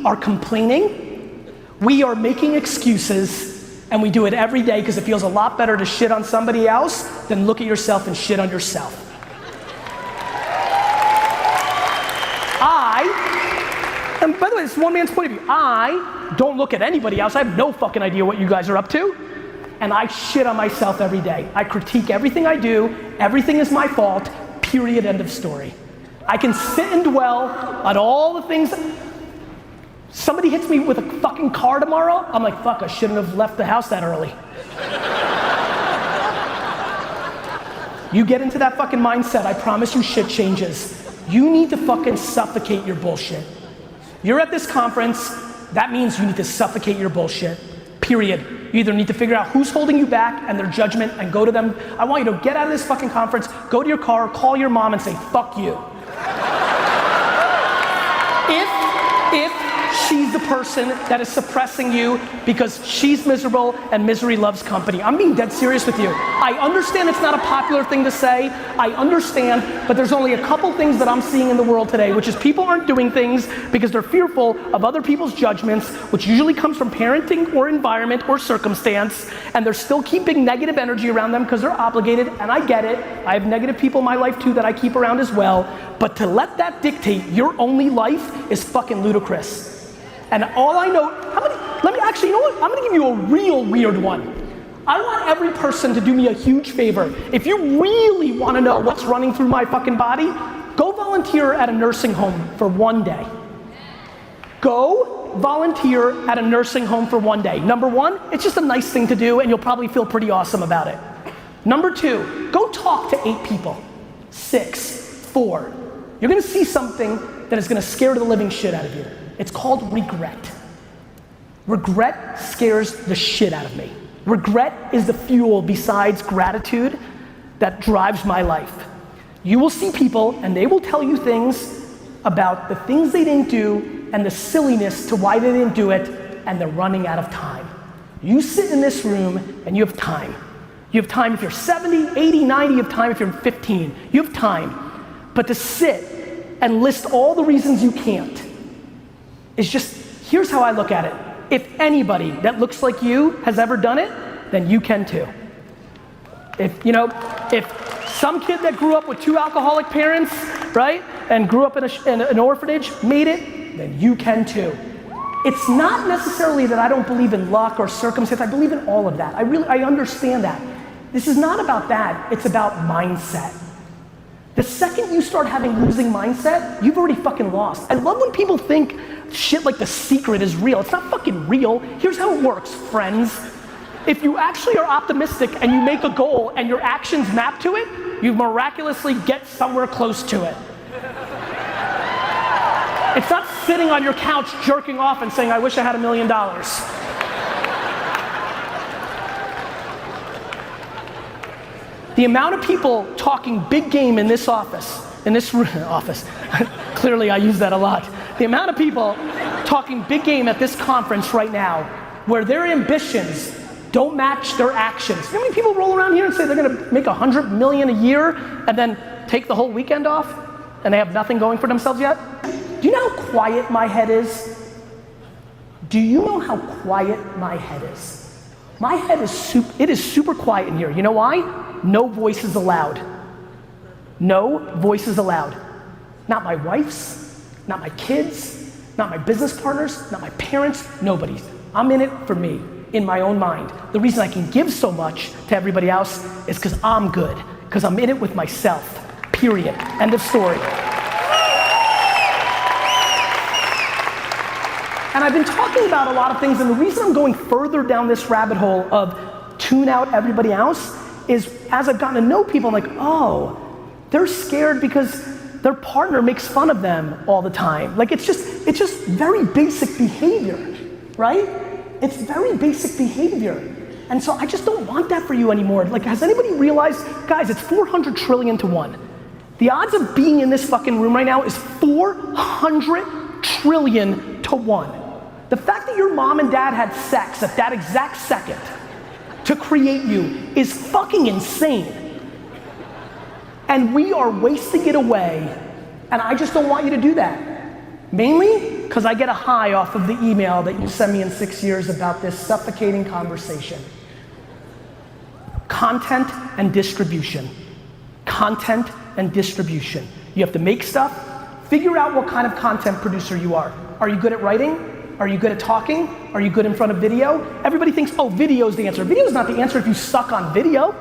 We are complaining, we are making excuses, and we do it every day because it feels a lot better to shit on somebody else than look at yourself and shit on yourself. And by the way, this is one man's point of view. I don't look at anybody else. I have no fucking idea what you guys are up to. And I shit on myself every day. I critique everything I do. Everything is my fault, period, end of story. I can sit and dwell on all the things. Somebody hits me with a fucking car tomorrow, I'm like, fuck, I shouldn't have left the house that early. You get into that fucking mindset, I promise you shit changes. You need to fucking suffocate your bullshit. You're at this conference, that means you need to suffocate your bullshit, period. You either need to figure out who's holding you back and their judgment and go to them. I want you to get out of this fucking conference, go to your car, call your mom and say, fuck you. If she's the person that is suppressing you because she's miserable and misery loves company. I'm being dead serious with you. I understand it's not a popular thing to say. I understand, but there's only a couple things that I'm seeing in the world today, which is people aren't doing things because they're fearful of other people's judgments, which usually comes from parenting or environment or circumstance, and they're still keeping negative energy around them because they're obligated, and I get it. I have negative people in my life too that I keep around as well, but to let that dictate your only life is fucking ludicrous. And all I know, you know what? I'm gonna give you a real weird one. I want every person to do me a huge favor. If you really wanna know what's running through my fucking body, go volunteer at a nursing home for one day. Go volunteer at a nursing home for one day. Number one, it's just a nice thing to do and you'll probably feel pretty awesome about it. Number two, go talk to 8 people. 6, 4. You're gonna see something that is gonna scare the living shit out of you. It's called regret. Regret scares the shit out of me. Regret is the fuel besides gratitude that drives my life. You will see people and they will tell you things about the things they didn't do and the silliness to why they didn't do it, and they're running out of time. You sit in this room and you have time. You have time if you're 70, 80, 90, you have time if you're 15. You have time. But to sit and list all the reasons you can't is just, here's how I look at it. If anybody that looks like you has ever done it, then you can too. If some kid that grew up with 2 alcoholic parents, right, and grew up in an orphanage made it, then you can too. It's not necessarily that I don't believe in luck or circumstance, I believe in all of that. I understand that. This is not about that, it's about mindset. The second you start having losing mindset, you've already fucking lost. I love when people think shit like The Secret is real. It's not fucking real. Here's how it works, friends. If you actually are optimistic and you make a goal and your actions map to it, you miraculously get somewhere close to it. It's not sitting on your couch jerking off and saying, I wish I had $1 million. The amount of people talking big game in this office, clearly I use that a lot. The amount of people talking big game at this conference right now, where their ambitions don't match their actions. You know how many people roll around here and say they're gonna make $100 million a year and then take the whole weekend off and they have nothing going for themselves yet? Do you know how quiet my head is? Do you know how quiet my head is? My head is super quiet in here. You know why? No voices allowed. No voices allowed. Not my wife's, not my kids, not my business partners, not my parents, nobody. I'm in it for me, in my own mind. The reason I can give so much to everybody else is because I'm good, because I'm in it with myself, period. End of story. And I've been talking about a lot of things, and the reason I'm going further down this rabbit hole of tune out everybody else is as I've gotten to know people, I'm like, oh, they're scared because their partner makes fun of them all the time. Like it's just very basic behavior, right? It's very basic behavior. And so I just don't want that for you anymore. Like, has anybody realized, guys, it's 400 trillion to 1. The odds of being in this fucking room right now is 400 trillion to 1. The fact that your mom and dad had sex at that exact second to create you is fucking insane. And we are wasting it away, and I just don't want you to do that. Mainly because I get a high off of the email that you send me in 6 years about this suffocating conversation. Content and distribution. Content and distribution. You have to make stuff. Figure out what kind of content producer you are. Are you good at writing? Are you good at talking? Are you good in front of video? Everybody thinks, oh, video is the answer. Video is not the answer if you suck on video.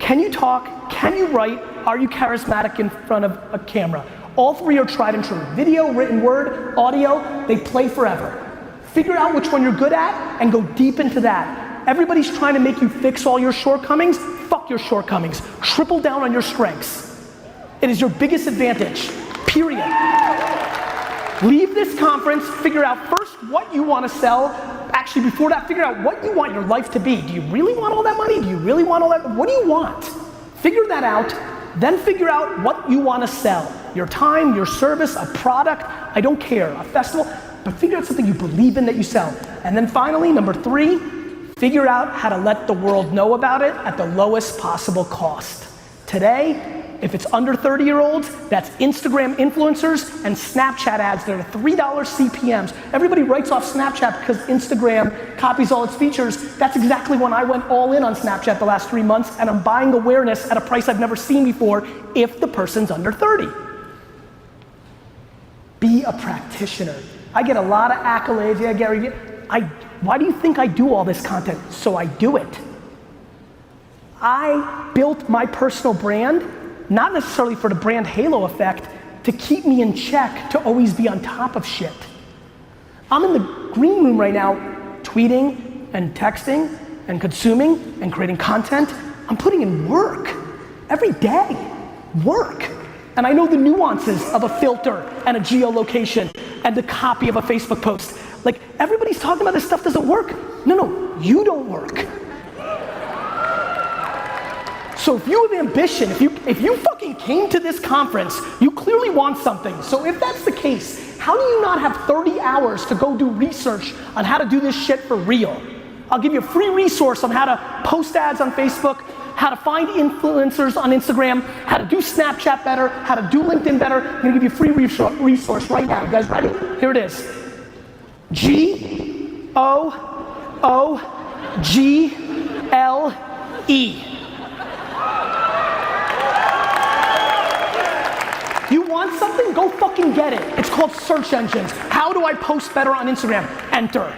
Can you talk? Can you write? Are you charismatic in front of a camera? All three are tried and true. Video, written word, audio, they play forever. Figure out which one you're good at and go deep into that. Everybody's trying to make you fix all your shortcomings. Fuck your shortcomings. Triple down on your strengths. It is your biggest advantage, period. Leave this conference, figure out first what you want to sell. Actually, before that, figure out what you want your life to be. Do you really want all that money? Do you really want all that? What do you want? Figure that out, then figure out what you want to sell. Your time, your service, a product, I don't care, a festival, but figure out something you believe in that you sell. And then finally, number 3, figure out how to let the world know about it at the lowest possible cost. Today, if it's under 30-year-olds, that's Instagram influencers and Snapchat ads that are $3 CPMs. Everybody writes off Snapchat because Instagram copies all its features. That's exactly when I went all in on Snapchat the last 3 months, and I'm buying awareness at a price I've never seen before if the person's under 30. Be a practitioner. I get a lot of accolades. Yeah, Gary, why do you think I do all this content? So I do it. I built my personal brand, not necessarily for the brand halo effect, to keep me in check, to always be on top of shit. I'm in the green room right now, tweeting and texting and consuming and creating content. I'm putting in work every day, work. And I know the nuances of a filter and a geolocation and the copy of a Facebook post. Like, everybody's talking about this stuff doesn't work. No, you don't work. So if you have ambition, if you fucking came to this conference, you clearly want something. So if that's the case, how do you not have 30 hours to go do research on how to do this shit for real? I'll give you a free resource on how to post ads on Facebook, how to find influencers on Instagram, how to do Snapchat better, how to do LinkedIn better. I'm gonna give you a free resource right now. You guys ready? Here it is. GOOGLE. You want something? Go fucking get it. It's called search engines. How do I post better on Instagram? Enter.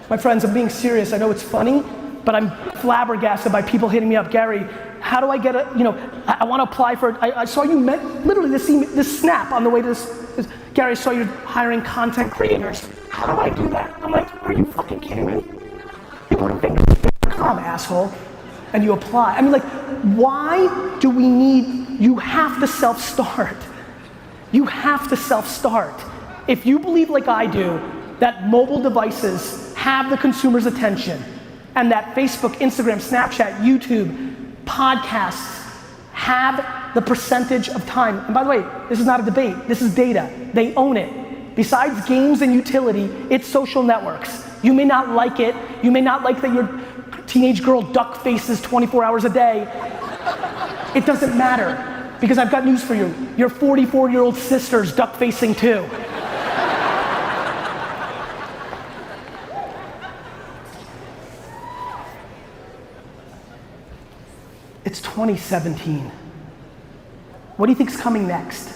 My friends, I'm being serious. I know it's funny, but I'm flabbergasted by people hitting me up. Gary, how do I get I want to apply for, I saw you literally this snap on the way to this. Gary, I saw you hiring content creators. How do I do that? I'm like, are you fucking kidding me? You go to Vaynerchuk.com, asshole, and you apply. I mean, like, why do we need, you have to self-start. You have to self-start. If you believe like I do, that mobile devices have the consumer's attention, and that Facebook, Instagram, Snapchat, YouTube, podcasts have the percentage of time. And by the way, this is not a debate, this is data. They own it. Besides games and utility, it's social networks. You may not like it, you may not like that your teenage girl duck faces 24 hours a day. It doesn't matter, because I've got news for you. Your 44-year-old sister's duck facing too. It's 2017. What do you think's coming next?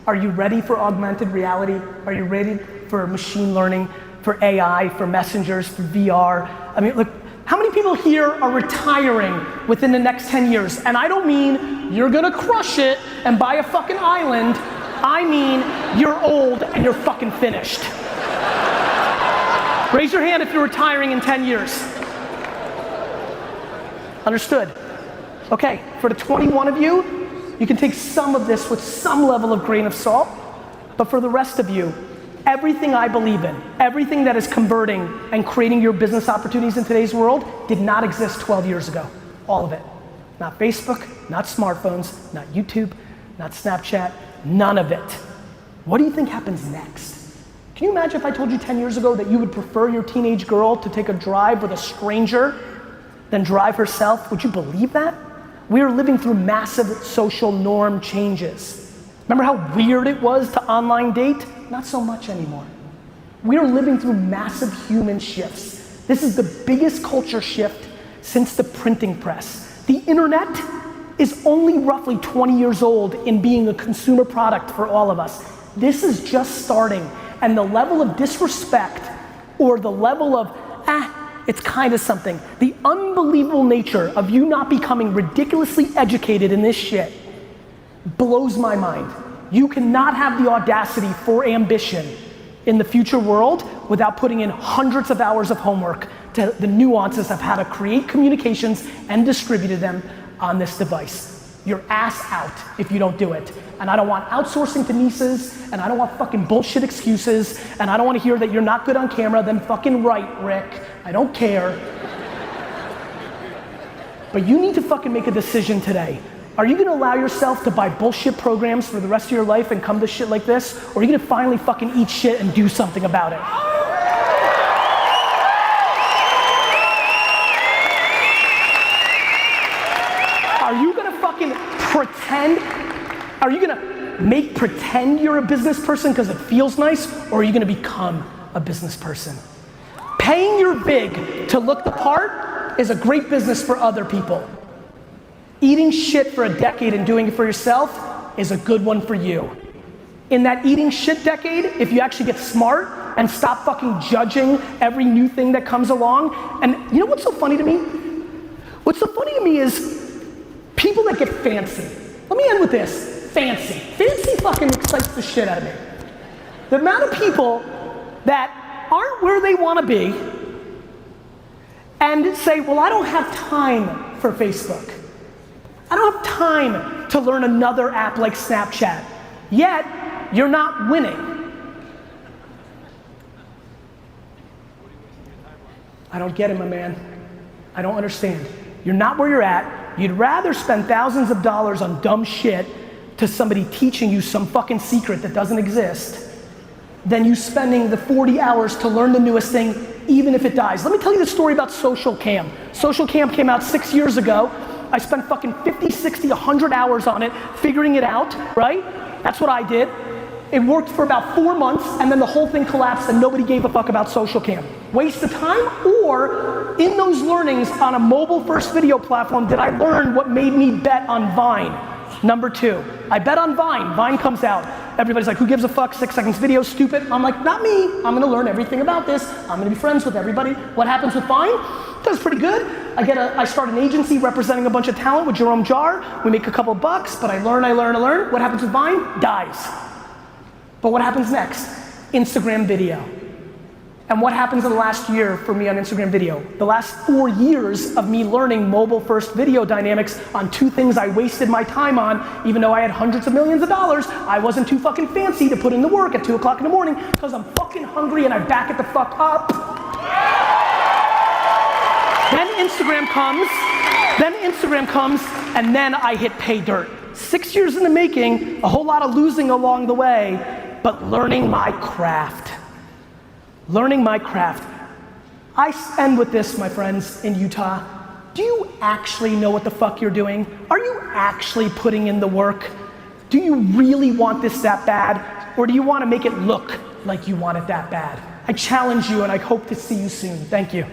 Are you ready for augmented reality? Are you ready for machine learning, for AI, for messengers, for VR? I mean, look, how many people here are retiring within the next 10 years? And I don't mean you're gonna crush it and buy a fucking island. I mean you're old and you're fucking finished. Raise your hand if you're retiring in 10 years. Understood. Okay, for the 21 of you, you can take some of this with some level of grain of salt, but for the rest of you, everything I believe in, everything that is converting and creating your business opportunities in today's world did not exist 12 years ago. All of it. Not Facebook, not smartphones, not YouTube, not Snapchat, none of it. What do you think happens next? Can you imagine if I told you 10 years ago that you would prefer your teenage girl to take a drive with a stranger than drive herself? Would you believe that? We are living through massive social norm changes. Remember how weird it was to online date? Not so much anymore. We are living through massive human shifts. This is the biggest culture shift since the printing press. The internet is only roughly 20 years old in being a consumer product for all of us. This is just starting, and the level of disrespect or the level of, it's kind of something, the unbelievable nature of you not becoming ridiculously educated in this shit blows my mind. You cannot have the audacity for ambition in the future world without putting in hundreds of hours of homework to the nuances of how to create communications and distribute them on this device. Your ass out if you don't do it. And I don't want outsourcing to nieces, and I don't want fucking bullshit excuses, and I don't want to hear that you're not good on camera, then fucking right, Rick. I don't care. But you need to fucking make a decision today. Are you gonna allow yourself to buy bullshit programs for the rest of your life and come to shit like this? Or are you gonna finally fucking eat shit and do something about it? Are you gonna fucking pretend? Are you gonna make pretend you're a business person because it feels nice? Or are you gonna become a business person? Paying your big to look the part is a great business for other people. Eating shit for a decade and doing it for yourself is a good one for you. In that eating shit decade, if you actually get smart and stop fucking judging every new thing that comes along, and you know what's so funny to me? What's so funny to me is people that get fancy. Let me end with this, fancy. Fancy fucking excites the shit out of me. The amount of people that aren't where they wanna be and say, well, I don't have time for Facebook. I don't have time to learn another app like Snapchat. Yet, you're not winning. I don't get it, my man. I don't understand. You're not where you're at. You'd rather spend thousands of dollars on dumb shit to somebody teaching you some fucking secret that doesn't exist than you spending the 40 hours to learn the newest thing, even if it dies. Let me tell you the story about Social Cam. Social Cam came out 6 years ago. I spent fucking 50, 60, 100 hours on it, figuring it out, right? That's what I did. It worked for about 4 months, and then the whole thing collapsed and nobody gave a fuck about Social Cam. Waste of time, or in those learnings on a mobile first video platform, did I learn what made me bet on Vine? Number 2, I bet on Vine. Vine comes out. Everybody's like, who gives a fuck, 6 seconds video, stupid. I'm like, not me. I'm gonna learn everything about this. I'm gonna be friends with everybody. What happens with Vine? Does pretty good. I start an agency representing a bunch of talent with Jerome Jarre. We make a couple bucks, but I learn. What happens with Vine? Dies. But what happens next? Instagram video. And what happens in the last year for me on Instagram video? The last 4 years of me learning mobile first video dynamics on 2 things I wasted my time on, even though I had hundreds of millions of dollars, I wasn't too fucking fancy to put in the work at 2 o'clock in the morning because I'm fucking hungry and I back it the fuck up. Then Instagram comes, and then I hit pay dirt. 6 years in the making, a whole lot of losing along the way, but learning my craft. Learning my craft. I end with this, my friends in Utah. Do you actually know what the fuck you're doing? Are you actually putting in the work? Do you really want this that bad? Or do you want to make it look like you want it that bad? I challenge you and I hope to see you soon. Thank you.